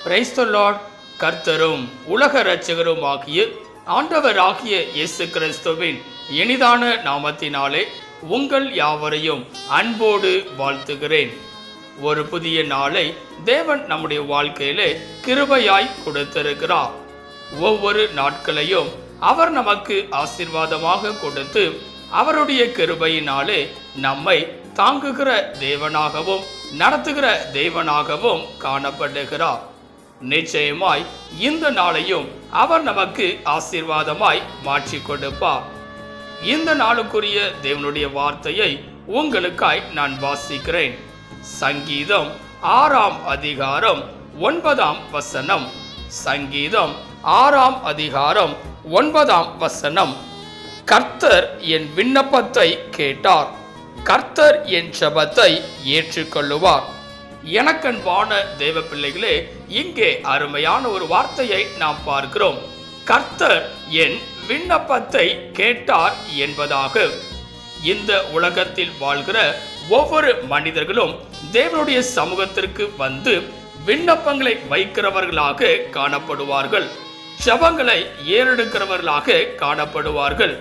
Praise the Lord. கர்த்தரும் உலக இரட்சகரும் ஆகிய ஆண்டவராகிய இயேசு கிறிஸ்துவின் இனிதான நாமத்தினாலே உங்கள் யாவரையும் அன்போடு வாழ்த்துகிறேன். ஒரு புதிய நாளை தேவன் நம்முடைய வாழ்க்கையிலே கிருபையாய் கொடுத்திருக்கிறார். ஒவ்வொரு நாட்களையும் அவர் நமக்கு ஆசீர்வாதமாக கொடுத்து அவருடைய கிருபையினாலே நம்மை தாங்குகிற தேவனாகவும் நடத்துகிற தேவனாகவும் காணப்படுகிறார். நிச்சயமாய் இந்த நாளையும் அவர் நமக்கு ஆசீர்வாதமாய் மாற்றி கொடுப்பார். இந்த நாளுக்குரிய தேவனுடைய வார்த்தையை உங்களுக்காய் நான் வாசிக்கிறேன். சங்கீதம் 6ஆம் அதிகாரம் 9ஆம் வசனம். சங்கீதம் 6ஆம் அதிகாரம் 9ஆம் வசனம். கர்த்தர் என் விண்ணப்பத்தை கேட்டார், கர்த்தர் என் ஜெபத்தை ஏற்றுக்கொள்ளுவார். எனக்கன்பான தேவ பிள்ளைகளே, இங்கே அருமையான ஒரு வார்த்தையை நாம் பார்க்கிறோம். கர்த்தர் என் விண்ணப்பத்தை கேட்டார் என்பதாக. இந்த உலகத்தில் வாழ்கிற ஒவ்வொரு மனிதர்களும் தேவனுடைய சமூகத்திற்கு வந்து விண்ணப்பங்களை வைக்கிறவர்களாக காணப்படுவார்கள், ஜெபங்களை ஏறெடுக்கிறவர்களாக காணப்படுவார்கள்.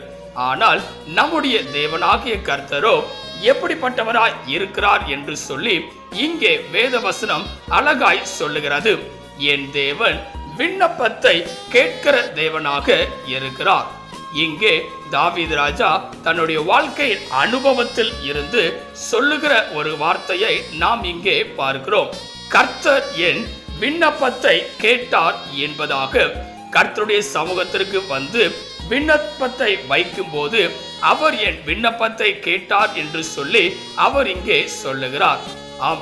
ஆனால் நம்முடைய தேவனாகிய கர்த்தரோ எப்படிப்பட்டவராய் இருக்கிறார் என்று சொல்லி இங்கே வேதவசனம் அழகாய் சொல்லுகிறது. என் தேவன் விண்ணப்பத்தை கேட்கிற தேவனாக இருக்கிறார். இங்கே தாவீது ராஜா தன்னுடைய வாழ்க்கையின் அனுபவத்தில் இருந்து சொல்லுகிற ஒரு வார்த்தையை நாம் இங்கே பார்க்கிறோம். கர்த்தர் என் விண்ணப்பத்தை கேட்டார் என்பதாக. கர்த்தருடைய சமூகத்திற்கு வந்து விண்ணப்பத்தை வைக்கும் போது அவர் என் விண்ணப்பத்தை கேட்டார் என்று சொல்லி அவர் இங்கே சொல்லுகிறார்.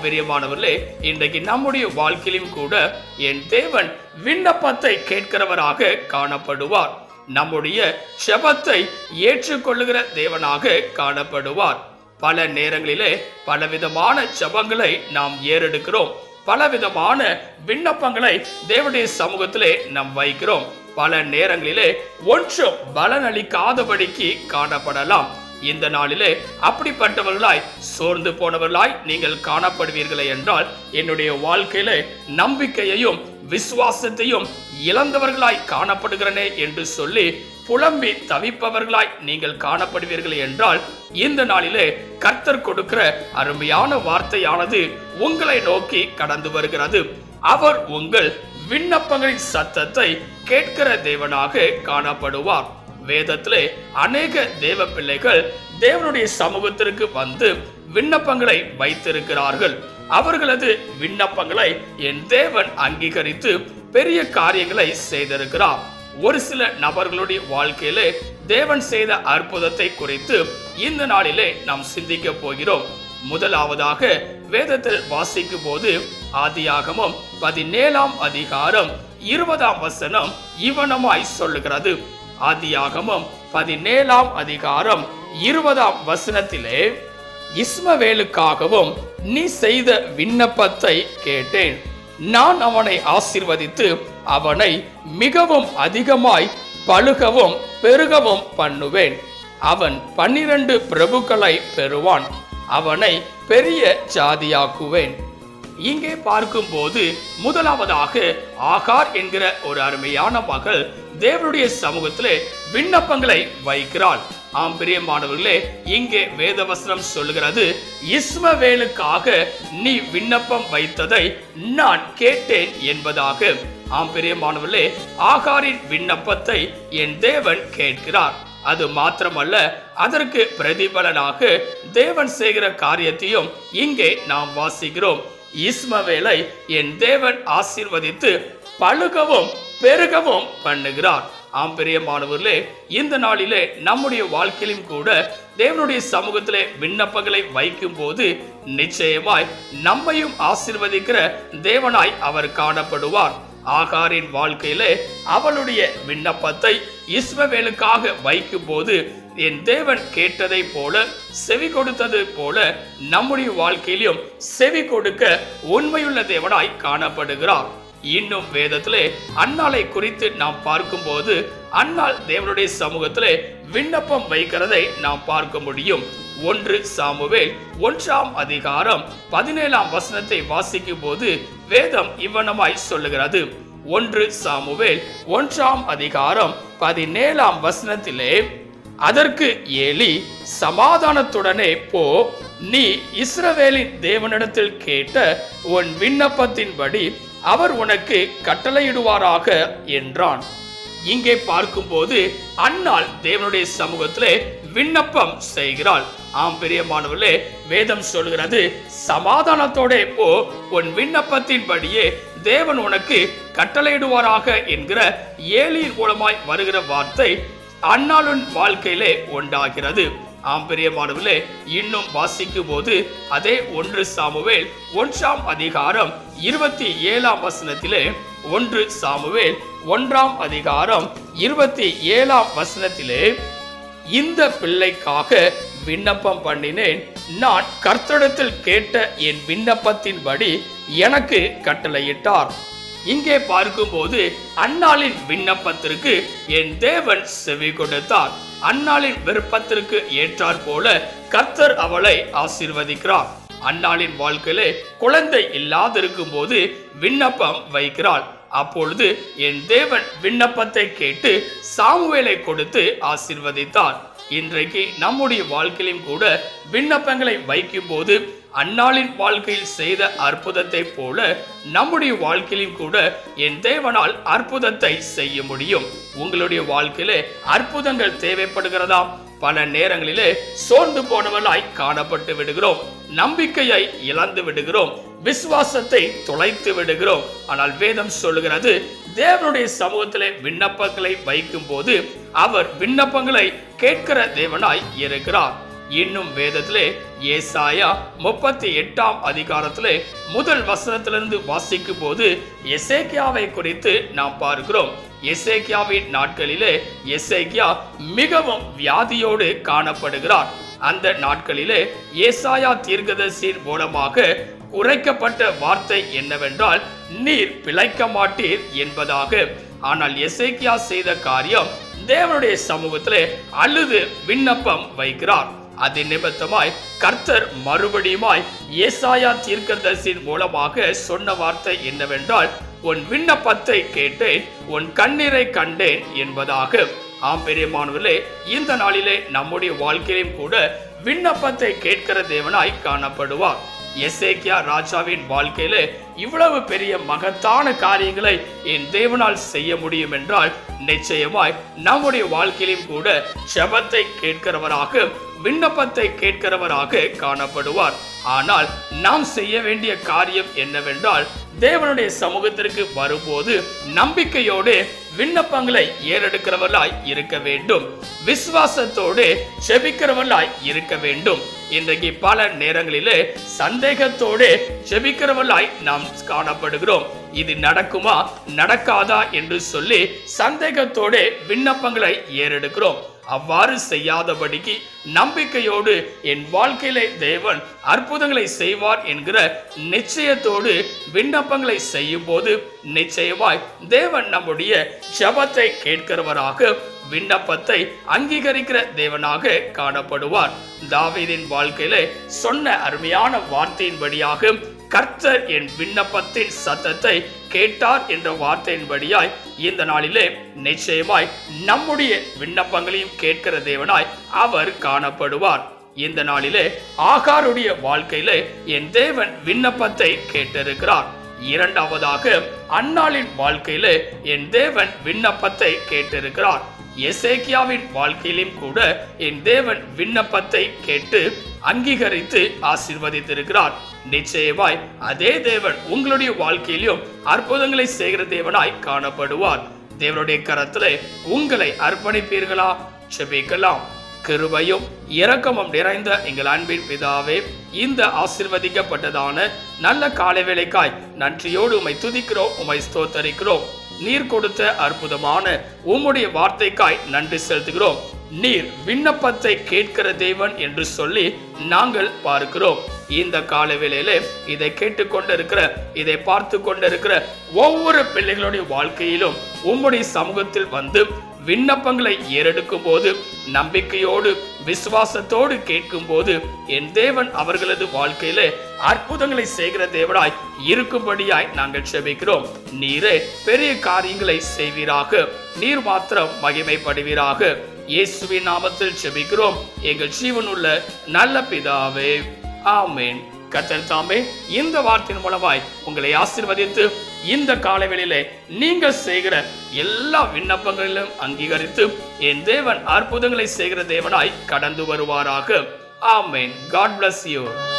பிரியமானவர்களே, இன்றைக்கு நம்முடைய வாழ்க்கையிலும் கூட என் தேவன் விண்ணப்பத்தை கேட்கிறவராக காணப்படுவார். நம்முடைய ஜெபத்தை ஏற்றுக்கொள்ளுகிற தேவனாக காணப்படுவார். பல நேரங்களிலே பலவிதமான ஜெபங்களை நாம் ஏறெடுக்கிறோம், பலவிதமான விண்ணப்பங்களை தேவனுடைய சமூகத்திலே நாம் வைக்கிறோம். பல நேரங்களிலே ஒன்றும் பலனளிக்காதபடிக்கு காணப்படலாம். இந்த நாளிலே அப்படிப்பட்டவர்களாய் சோர்ந்து போனவர்களாய் நீங்கள் காணப்படுவீர்களே என்றால், என்னுடைய வாழ்க்கையிலே நம்பிக்கையையும் விசுவாசத்தையும் இழந்தவர்களாய் காணப்படுகிறனே என்று சொல்லி புலம்பி தவிப்பவர்களாய் நீங்கள் காணப்படுவீர்கள் என்றால், இந்த நாளிலே கர்த்தர் கொடுக்கிற அருமையான வார்த்தையானது உங்களை நோக்கி கடந்து வருகிறது. அவர் உங்கள் விண்ணப்பங்களின் சத்தத்தை கேட்கிற தேவனாக காணப்படுவார். வேதத்திலே அநேக தேவ பிள்ளைகள் தேவனுடைய சமூகத்திற்கு வந்து விண்ணப்பங்களை வைத்திருக்கிறார்கள். அவர்களது விண்ணப்பங்களை என் தேவன் அங்கீகரித்து பெரிய காரியங்களை செய்திருக்கிறார். ஒரு சில நபர்களுடைய வாழ்க்கையிலே தேவன் செய்த அற்புதத்தை குறித்து இந்த நாளிலே நாம் சிந்திக்க போகிறோம். முதலாவதாக வேதத்தில் வாசிக்கும் போது ஆதியாகமம் 17ஆம் அதிகாரம் 20ஆம் வசனம் இவனமாய் சொல்லுகிறது. ஆதியாகமம் 17ஆம் அதிகாரம் 20ஆம் வசனத்திலே, இஸ்மவேலுக்காகவும் நீ செய்த விண்ணப்பத்தை கேட்டேன், நான் அவனை ஆசீர்வதித்து அவனை மிகவும் அதிகமாய் பலுகவும் பெருகவும் பண்ணுவேன், அவன் 12 பிரபுக்களை பெறுவான், அவனை பெரிய ஜாதியாக்குவேன். இங்கே பார்க்கும்போது முதலாவதாக ஆகார் என்கிற ஒரு அருமையான மகள் தேவனுடைய சமூகத்திலே விண்ணப்பங்களை வைக்கிறாள். பிரியமானவர்களே, இங்கே வேதவசனம் சொல்லுகிறது, இஸ்மவேலுக்காக நீ விண்ணப்பம் வைத்ததை நான் கேட்டேன் என்பதாக. பிரியமானவர்களே, ஆகாரின் விண்ணப்பத்தை என் தேவன் கேட்கிறார். அது மாத்திரமல்ல, அதற்கு பிரதிபலனாக தேவன் செய்கிற காரியத்தையும் இங்கே நாம் வாசிக்கிறோம். இஸ்மவேலை என் தேவன் ஆசீர்வதித்து பலுகவும் பெருகவும் பண்ணுகிறார். பிரியமானவர்களே, இந்த நாளிலே நம்முடைய வாழ்க்கையிலும் கூட தேவனுடைய சமூகத்திலே விண்ணப்பங்களை வைக்கும் போது நிச்சயமாய் நம்மையும் ஆசீர்வதிக்கிற தேவனாய் அவர் காணப்படுவார். ஆகாரின் வாழ்க்கையிலே அவளுடைய விண்ணப்பத்தை இஸ்மவேலுக்காக வைக்கும் போது என் தேவன் கேட்டதை போல செவி கொடுத்தது போல நம்முடைய வாழ்க்கையிலும் செவி கொடுக்க உண்மையுள்ள தேவனாய் காணப்படுகிறார். இன்னும் வேதத்திலே அன்னாளை குறித்து நாம் பார்க்கும்போது அன்னாள் தேவனுடைய சமூகத்திலே விண்ணப்பம் வைக்கிறதை நாம் பார்க்க முடியும். 1 சாமுவேல் 1 வாசிக்கும் போது வேதம் இவ்வனமாய் சொல்லுகிறது. 1 சாமுவேல் 1 அதற்கு ஏலி, சமாதானத்துடனே போ, நீ இஸ்ரவேலின் தேவனிடத்தில் கேட்ட உன் விண்ணப்பத்தின்படி அவர் உனக்கு கட்டளையிடுவாராக என்றான். இங்கே பார்க்கும்போது அன்னாள் தேவனுடைய சமூகத்திலே விண்ணப்பம் செய்கிறாள். ஆம் பிரியமானவர்களே, வேதம் சொல்கிறது, சமாதானத்தோட போ, உன் விண்ணப்பத்தின்படியே தேவன் உனக்கு கட்டளையிடுவாராக என்கிற ஏலியின் மூலமாய் வருகிற வார்த்தை அன்னாளின் வாழ்க்கையிலே உண்டாகிறது. ஆம் பிரியமானவர்களே, இன்னும் வாசிக்கும் போது அதே 1 சாமுவேல் 1 1 சாமுவேல் 1 இந்த பிள்ளைக்காக விண்ணப்பம் பண்ணினேன், நான் கர்த்தரிடத்தில் கேட்ட என் விண்ணப்பத்தின்படி எனக்கு கட்டளையிட்டார். இங்கே பார்க்கும்போது அன்னாளின் விண்ணப்பத்திற்கு என் தேவன் செவி கொடுத்தார். அன்னாளின் விருப்பத்திற்கு ஏற்றாற் போல கர்த்தர் அவளை ஆசீர்வதிக்கிறார். அன்னாளின் வாழ்க்கையிலே குழந்தை இல்லாதிருக்கும் போது விண்ணப்பம் வைக்கிறாள். அப்பொழுது என் தேவன் விண்ணப்பத்தை கேட்டு சாமுவேலை கொடுத்து ஆசீர்வதித்தார். இன்றைக்கு நம்முடைய வாழ்க்கையிலும் கூட விண்ணப்பங்களை வைக்கும் போது அன்னாளின் வாழ்க்கையில் செய்த அற்புதத்தை போல நம்முடைய வாழ்க்கையிலும் கூட என் தேவனால் அற்புதத்தை செய்ய முடியும். உங்களுடைய வாழ்க்கையிலே அற்புதங்கள் தேவைப்படுகிறதா? பல நேரங்களிலே சோர்ந்து போனவர்களாய் காணப்பட்டு விடுகிறோம், நம்பிக்கையை இழந்து விடுகிறோம், விசுவாசத்தை தொலைத்து விடுகிறோம். ஆனால் வேதம் சொல்லுகிறது, தேவனுடைய சமூகத்திலே விண்ணப்பங்களை வைக்கும் போது அவர் விண்ணப்பங்களை கேட்கிற தேவனாய் இருக்கிறார். இன்னும் வேதத்திலே ஏசாயா 38 முதல் வசனத்திலிருந்து வாசிக்கும் போது எசேக்கியாவை குறித்து நாம் பார்க்கிறோம். எசேக்கியாவின் நாட்களிலே எசேக்கியா மிகவும் வியாதியோடு காணப்படுகிறார். அந்த நாட்களிலே ஏசாயா தீர்க்கதரிசியின் மூலமாக உரைக்கப்பட்ட வார்த்தை என்னவென்றால், நீர் பிழைக்க மாட்டீர் என்பதாக. ஆனால் எசேக்கியா செய்த காரியம், தேவனுடைய சமூகத்திலே அழுது விண்ணப்பம் வைக்கிறார். அது நிமித்தமாய் கர்த்தர் மறுபடியுமாய் ஏசாயா தீர்க்கதரிசியின் மூலமாக சொன்ன வார்த்தை என்னவென்றால், உன் விண்ணப்பத்தை கேட்டேன், உன் கண்ணீரை கண்டேன் என்பதாக. ஆம் பிரியமானவர்களே, இந்த நாளிலே நம்முடைய வாழ்க்கையிலும் கூட விண்ணப்பத்தை கேட்கிற தேவனாய் காணப்படுவார். எசேக்கியா ராஜாவின் வாழ்க்கையிலே இவ்வளவு பெரிய மகத்தான காரியங்களை என் தேவனால் செய்ய முடியும் என்றால், நிச்சயமாய் நம்முடைய வாழ்க்கையிலும் கூட ஜெபத்தை கேட்கிறவராக, விண்ணப்பத்தை கேட்கிறவராக காணப்படுவார். ஆனால் நாம் செய்ய வேண்டிய காரியம் என்னவென்றால், தேவனுடைய சமூகத்திற்கு வரும்போது நம்பிக்கையோடு விண்ணப்பங்களை ஏறெடுக்கிறவர்களாய் இருக்க வேண்டும், விசுவாசத்தோடு ஜெபிக்கிறவர்களாய் இருக்க வேண்டும். இன்றைக்கு பல நேரங்களிலே சந்தேகத்தோடு ஜெபிக்கிறவர்களாய் நாம் காணப்படுகிறோம். இது நடக்குமா நடக்காதா என்று சொல்லி சந்தேகத்தோடு விண்ணப்பங்களை ஏறெடுக்கிறோம். அவ்வாறு செய்யாதபடிக்கு நம்பிக்கையோடு என் வாழ்க்கையிலே தேவன் அற்புதங்களை செய்வார் என்கிற நிச்சயத்தோடு விண்ணப்பங்களை செய்யும் போது நிச்சயமாய் தேவன் நம்முடைய ஜெபத்தை கேட்கிறவராக, விண்ணப்பத்தை அங்கீகரிக்கிற தேவனாக காணப்படுவார். தாவீதின் வாழ்க்கையிலே சொன்ன அருமையான வார்த்தையின்படியாக கர்த்தர் என் விண்ணப்பத்தின் சத்தத்தை கேட்டார் என்ற வார்த்தையின்படியாய் இந்த நாளிலே நிச்சயமாய் நம்முடைய விண்ணப்பங்களையும் கேட்கிற தேவனாய் அவர் காணப்படுவார். இந்த நாளிலே ஆகாருடைய வாழ்க்கையிலே என் தேவன் விண்ணப்பத்தை கேட்டிருக்கிறார். இரண்டாவதாக அன்னாளின் வாழ்க்கையிலே என் தேவன் விண்ணப்பத்தை கேட்டிருக்கிறார். எசேக்கியாவின் வாழ்க்கையிலும் கூட என் தேவன் விண்ணப்பத்தை கேட்டு அங்கீகரித்து ஆசீர்வதித்திருக்கிறார். நிச்சயமாய் அதே தேவன் உங்களுடைய வாழ்க்கையிலும் அற்புதங்களை செய்கிற தேவனாய் காணப்படுவார். தேவனுடைய கரத்திலே உங்களை அர்ப்பணிப்பீர்களா? ஜெபிக்கலாம். கிருபையும் இரக்கமும் நிறைந்த எங்கள் அன்பின் பிதாவே, இந்த ஆசீர்வதிக்கப்பட்டதான நல்ல காலை வேளைக்காய் நன்றியோடு உம்மை துதிக்கிறோம், உம்மை ஸ்தோத்தரிக்கிறோம். நீர் கொடுத்த அற்புதமான உம்முடைய வார்த்தைக்காய் நன்றி செலுத்துகிறோம். நீர் விண்ணப்பத்தை கேட்கிற தேவன் என்று சொல்லி நாங்கள் பார்க்கிறோம். இந்த காலவேளையிலே இதை கேட்டுக்கொண்டிருக்கிற, இதை பார்த்து கொண்டிருக்கிற ஒவ்வொரு பிள்ளைகளுடைய வாழ்க்கையிலும் உம்முடைய சமூகத்தில் வந்து விண்ணப்பங்களை ஏறெடுக்கும் போது, நம்பிக்கையோடு விசுவாசத்தோடு கேட்கும் போது, என் தேவன் அவர்களது வாழ்க்கையில அற்புதங்களை செய்கிற தேவனாய் இருக்கும்படியாய் நாங்கள் செபிக்கிறோம். நீரே பெரிய காரியங்களை செய்வீராக. நீர் மாத்திரம் மகிமைப்படுவீராக. இயேசுவின் நாமத்தில் செபிக்கிறோம் எங்கள் ஜீவனுள்ள நல்ல பிதாவே, ஆமென். கர்த்தர் தாமே இந்த வார்த்தையின் மூலமாய் உங்களை ஆசீர்வதித்து இந்த காலவெளியிலே நீங்கள் செய்கிற எல்லா விண்ணப்பங்களிலும் அங்கீகரித்து என் தேவன் அற்புதங்களை செய்கிற தேவனாய் கடந்து வருவாராக. ஆமென். God bless you.